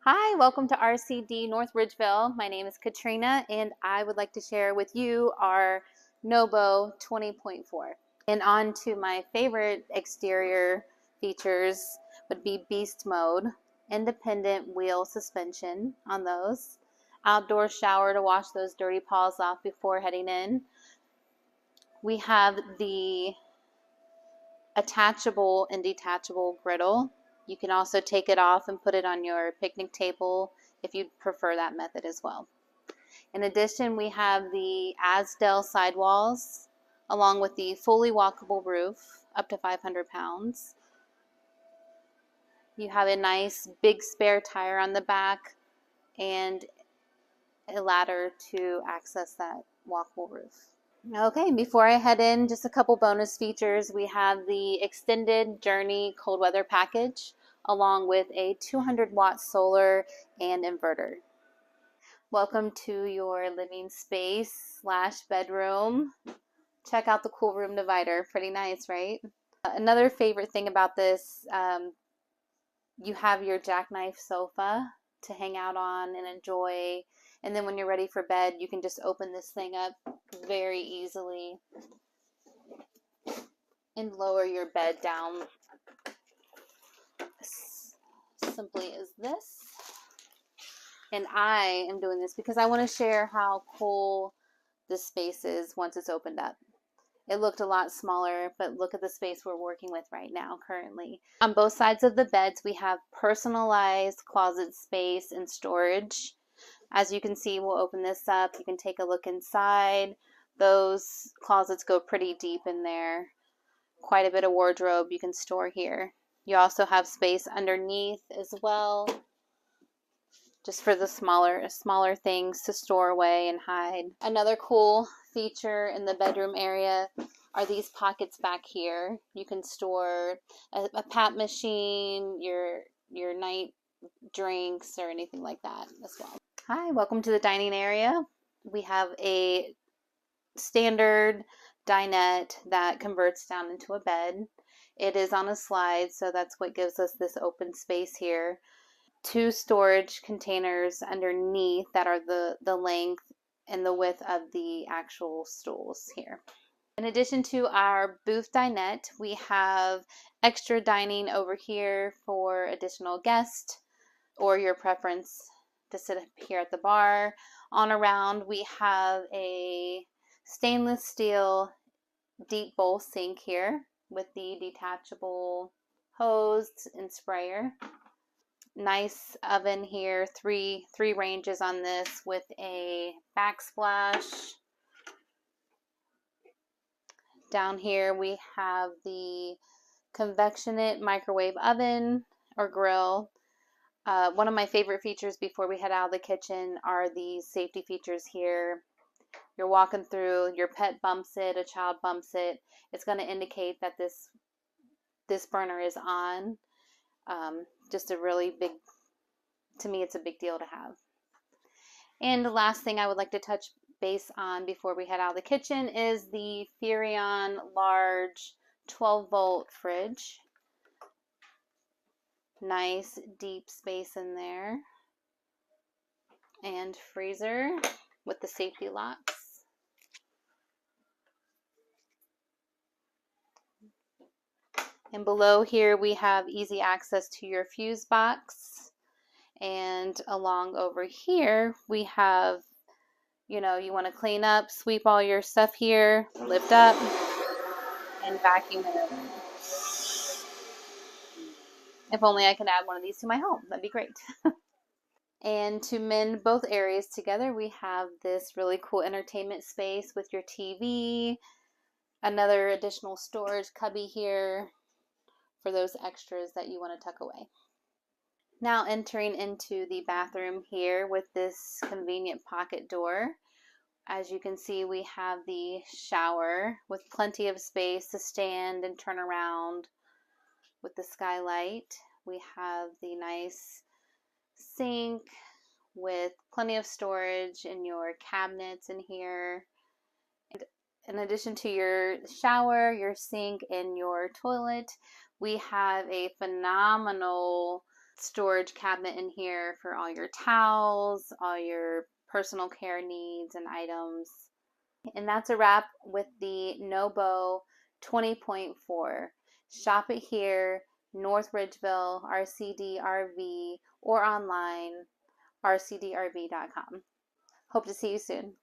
Hi, welcome to RCD North Ridgeville. My name is Katrina and I would like to share with you our Nobo 20.4. And on to my favorite exterior features would be beast mode, independent wheel suspension on those, outdoor shower to wash those dirty paws off before heading in. We have the attachable and detachable griddle. You can also take it off and put it on your picnic table if you prefer that method as well. In addition, we have the Asdel sidewalls along with the fully walkable roof up to 500 pounds. You have a nice big spare tire on the back and a ladder to access that walkable roof. Okay, before I head in, just a couple bonus features. We have the extended journey cold weather package along with a 200-watt solar and inverter. Welcome to your living space / bedroom. Check out the cool room divider. Pretty nice, right? Another favorite thing about this, you have your jackknife sofa to hang out on and enjoy. And then when you're ready for bed, you can just open this thing up very easily and lower your bed down simply as this. And I am doing this because I want to share how cool this space is once it's opened up. It looked a lot smaller, but look at the space we're working with right now currently. On both sides of the beds, we have personalized closet space and storage. As you can see, we'll open this up. You can take a look inside. Those closets go pretty deep in there. Quite a bit of wardrobe you can store here. You also have space underneath as well, just for the smaller things to store away and hide. Another cool feature in the bedroom area are these pockets back here. You can store a pap machine, your night drinks, or anything like that as well. Hi, welcome to the dining area. We have a standard dinette that converts down into a bed. It is on a slide, so that's what gives us this open space here. Two storage containers underneath that are the length and the width of the actual stools here. In addition to our booth dinette, we have extra dining over here for additional guests or your preference to sit here at the bar. On around, we have a stainless steel deep bowl sink here with the detachable hose and sprayer. Nice oven here, three ranges on this with a backsplash. Down here we have the convectionate microwave oven or grill. One of my favorite features before we head out of the kitchen are these safety features here. You're walking through, your pet bumps it, a child bumps it, it's going to indicate that this burner is on. Just a really big, to me it's a big deal to have. And the last thing I would like to touch base on before we head out of the kitchen is the Furrion large 12-volt fridge. Nice deep space in there. And freezer with the safety locks. And below here we have easy access to your fuse box. And along over here we have, you want to clean up, sweep all your stuff here, lift up, and vacuum it in. If only I could add one of these to my home, that'd be great. And to mend both areas together, we have this really cool entertainment space with your TV, another additional storage cubby here for those extras that you want to tuck away. Now entering into the bathroom here with this convenient pocket door. As you can see, we have the shower with plenty of space to stand and turn around with the skylight. We have the nice sink with plenty of storage in your cabinets in here. And in addition to your shower, your sink, and your toilet, we have a phenomenal storage cabinet in here for all your towels, all your personal care needs and items. And that's a wrap with the Nobo 20.4. Shop it here, North Ridgeville, RCDRV, or online, rcdrv.com. Hope to see you soon.